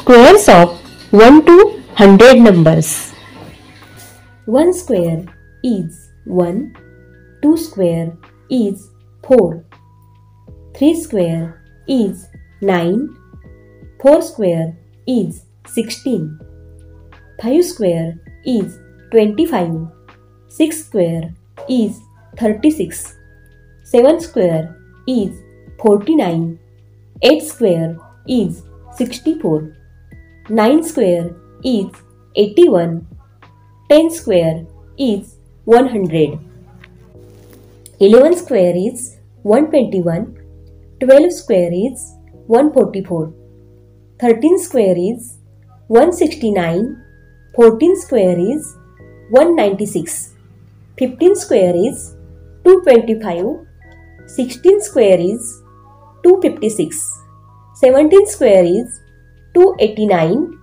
Squares of 1 to 100 numbers. 1 square is 1, 2 square is 4, 3 square is 9, 4 square is 16, 5 square is 25, 6 square is 36, 7 square is 49, 8 square is 64, 9 square is 81, 10 square is 100, 11 square is 121, 12 square is 144, 13 square is 169, 14 square is 196, 15 square is 225, 16 square is 256, 17 square is 289,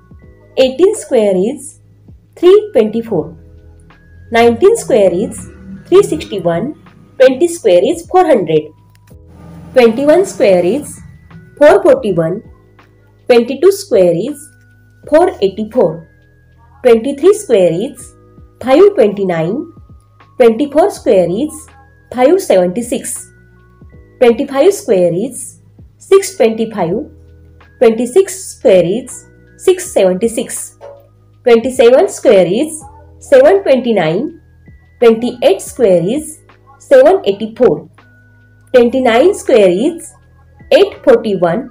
18 square is 324, 19 square is 361, 20 square is 400, 21 square is 441, 22 square is 484, 23 square is 529, 24 square is 576, 25 square is 625, 26 square is 676, 27 square is 729, 28 square is 784, 29 square is 841,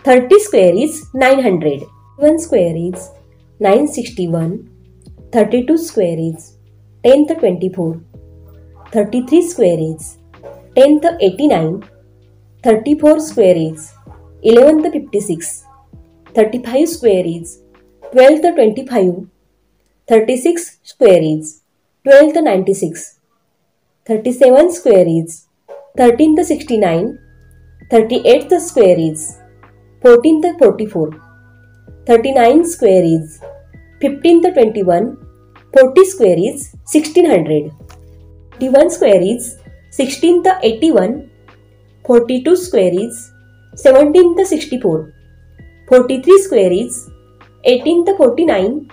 30 square is 900, 1 square is 961, 32 square is 10th 24, 33 square is 10th 89, 34 square is 11th 56, 35 square is 12th 25, 36 square is 12th 96, 37 square is 13th 69, 38th square is 14th 44, 39 square is 15th 21, 40 square is 1600, 41 square is 16th 81, 42 square is 17th 64, 43 square is 18th 49,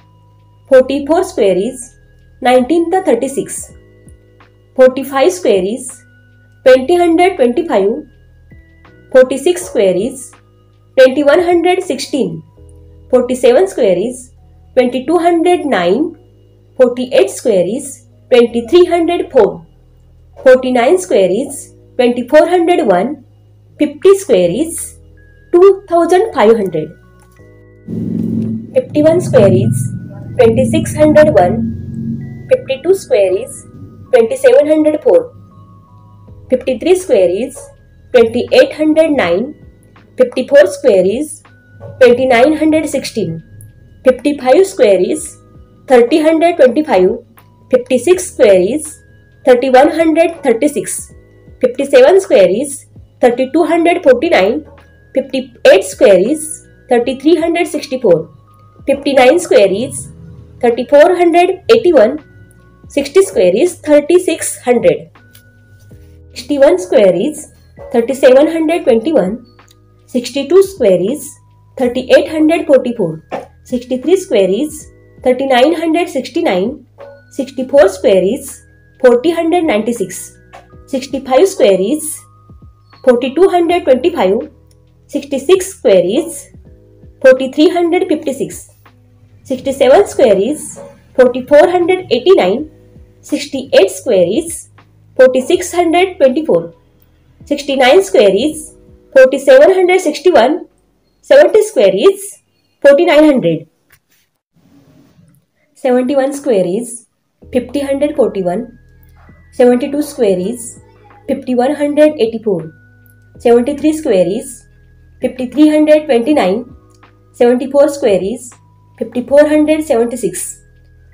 44 square is 19th 36, 45 square is 2025, 46 square is 2116, 47 square is 2209, 48 square is 2304, 49 square is 2401, 50 square is 2500, 51 square is 2601, 52 square is 2704, 53 square is 2809, 54 square is 2916, 55 square is 3025, 56 square is 3136, 57 square is 3249, 58 square is 3364, 59 square is 3481, 60 square is 3600, 61 square is 3721, 62 square is 3844, 63 square is 3969, 64 square is 4096, 65 square is 4225, 66 square is 4356, 67 square is 4489, 68 square is 4624, 69 square is 4761, 70 square is 4900, 71 square is 5041, 72 square is 5184, 73 square is 5329, 74 square is 5476,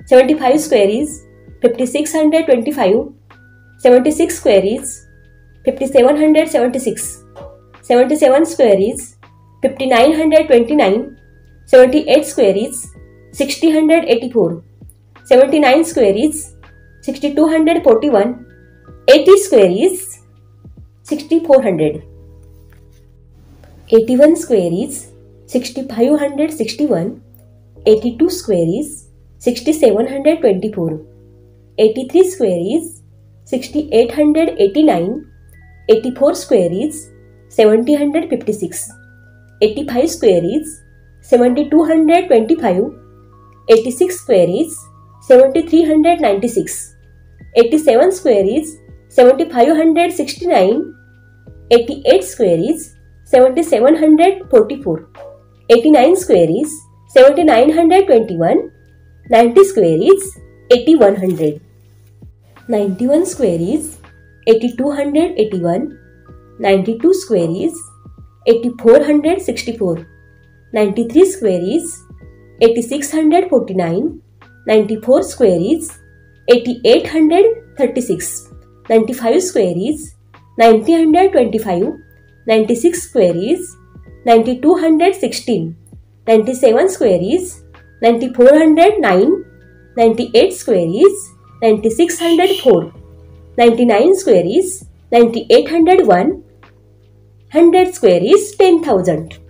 75 square is 5625, 76 square is 5776, 77 square is 5929, 78 square is 6084, 79 square is 6241, 80 square is 6400, 81 square is 6561. 82 square is 6724. 83 square is 6889. 84 square is 7056. 85 square is 7225. 86 square is 7396. 87 square is 7569. 88 square is 7744. 89 square is 7921. 90 square is 8100. 91 square is 8281. 92 square is 8464. 93 square is 8649. 94 square is 8836. 95 square is 9025. 96 square is 9216. 97 square is 9409. 98 square is 9604. 99 square is 9801. 100 square is 10,000.